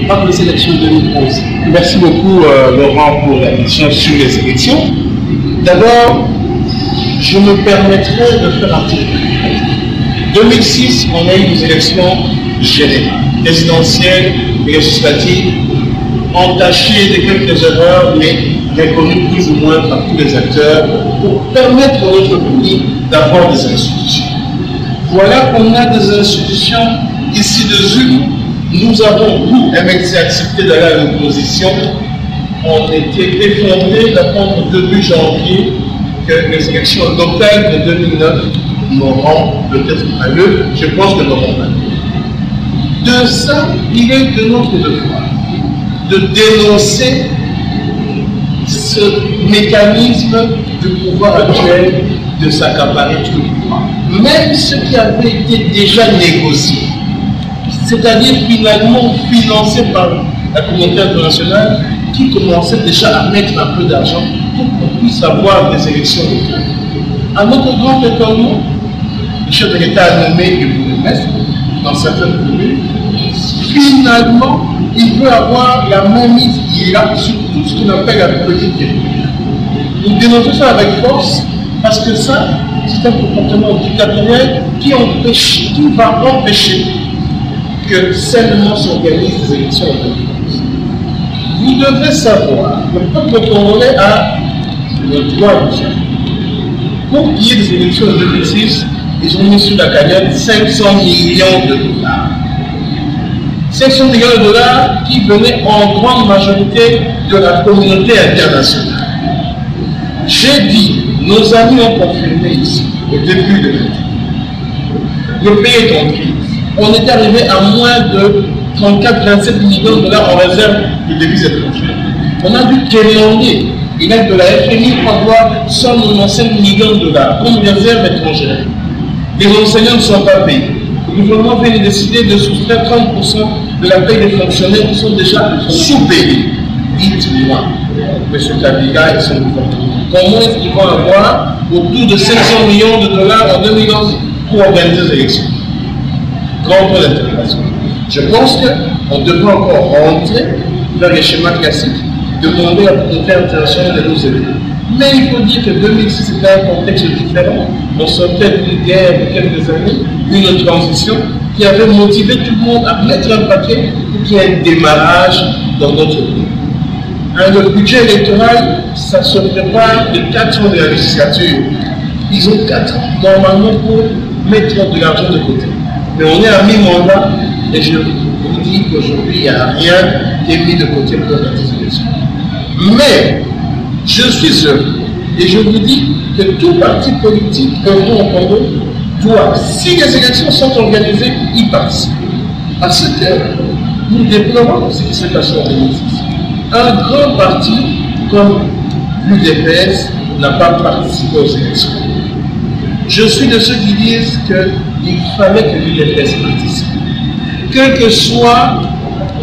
pas les élections 2011. Merci beaucoup, Laurent, pour la question sur les élections. D'abord, je me permettrai de faire un petit peu. 2006, on a eu des élections générales, présidentielles, législatives, entachées de quelques erreurs, mais reconnues plus ou moins par tous les acteurs, pour permettre à notre pays d'avoir des institutions. Voilà qu'on a des institutions ici dessus. Nous avons, nous, MLC, accepté d'aller à l'opposition. On était effondrés d'apprendre au début janvier que les élections locales de 2009 n'auront peut-être pas lieu. Je pense que n'auront pas lieu. De ça, il est de notre devoir de dénoncer ce mécanisme du pouvoir actuel de s'accaparer tout le pouvoir. Même ce qui avait été déjà négocié, c'est-à-dire finalement financé par la communauté internationale qui commençait déjà à mettre un peu d'argent pour qu'on puisse avoir des élections locales. À notre grand étonnement, le chef de l'État a nommé le bourgmestre dans certaines communes. Finalement, il veut avoir la même mise sur tout ce qu'on appelle la politique territoriale. Nous dénonçons ça avec force parce que ça, c'est un comportement dictatorial qui va empêcher que seulement s'organisent des élections en 2011. Vous devez savoir, le peuple congolais a le droit de ça. Pour qu'il y ait des élections en 2006, ils ont mis sur la cagnotte 500 millions de dollars. 500 millions de dollars qui venaient en grande majorité de la communauté internationale. J'ai dit, nos amis ont confirmé ici, au début de l'année, le pays est en crise. On est arrivé à moins de 34-27 millions de dollars en réserve de devises étrangères. On a dû demander une aide de la FMI pour avoir 195 millions de dollars comme réserve étrangère. Les enseignants ne sont pas payés. Le gouvernement vient de décider de soustraire 30% de la paie des fonctionnaires qui sont déjà sous-payés. Dites-moi, M. Kabila et son gouvernement, comment est-ce qu'ils vont avoir autour de 500 millions de dollars en 2011 pour organiser les élections? Grand point d'interrogation. Je pense qu'on devrait encore rentrer vers les schémas classiques, demander à la communauté internationale de nous aider. Mais il faut dire que 2006 c'était un contexte différent. On sortait d'une guerre de quelques années, une transition qui avait motivé tout le monde à mettre un paquet pour qu'il y ait un démarrage dans notre pays. Le budget électoral, ça se prépare de 4 ans de la législature. Ils ont 4 ans normalement pour mettre de l'argent de côté. Mais on est à mi-mandat et je vous dis qu'aujourd'hui, il n'y a rien qui est mis de côté pour la élections. Mais je suis heureux et je vous dis que tout parti politique œuvrant au Congo doit, si les élections sont organisées, y participer. Parce que nous déplorons ce qui s'est passé en 2006. Un grand parti comme l'UDPS n'a pas participé aux élections. Je suis de ceux qui disent qu'il fallait que l'UDPS participe. Quelles que soient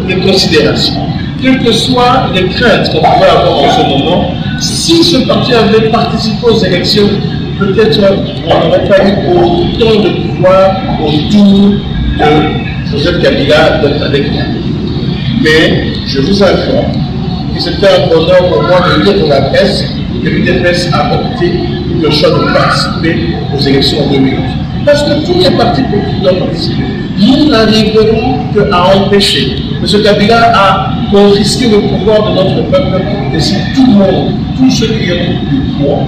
les considérations, quelles que soient les craintes qu'on pouvait avoir en ce moment, si ce parti avait participé aux élections, peut-être on n'aurait pas eu autant de pouvoir autour de Joseph Kabila d'être avec nous. Mais je vous informe que c'était un bonheur pour moi de lire dans la presse que l'UDPS a opté pour le choix de participer aux élections en 2011. Parce que tous les partis politiques doivent participer. Nous n'arriverons qu'à empêcher. M. Kabila a confisqué le pouvoir de notre peuple et si tout le monde, tous ceux qui ont du pouvoir,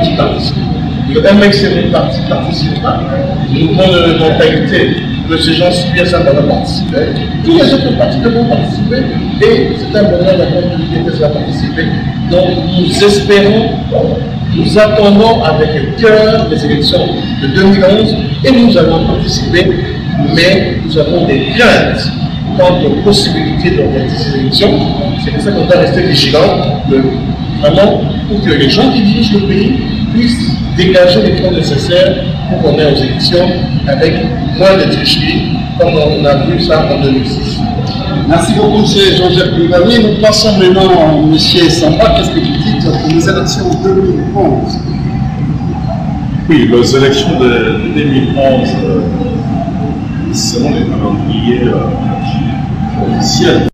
qui participent. Le MX ne participe pas. Nous prenons la mentalité de ces gens si bien ça va participer. Tous les autres partis devront participer et c'est un bonheur d'avoir que l'UDPS va participer. Donc nous espérons, nous attendons avec cœur les élections de 2011 et nous allons participer, mais nous avons des craintes quant aux possibilités d'organiser ces élections. C'est pour ça qu'on doit rester vigilant, vraiment pour que les gens qui dirigent le pays puissent dégager les fonds nécessaires pour qu'on ait aux élections avec moins de tricherie, comme on a vu ça en 2006. Merci beaucoup, M. Jean-Jacques Bougami. Nous passons maintenant à M. Samba. Qu'est-ce que vous dites pour les élections de 2011? Oui, les élections de 2011, selon les calendriers officiels,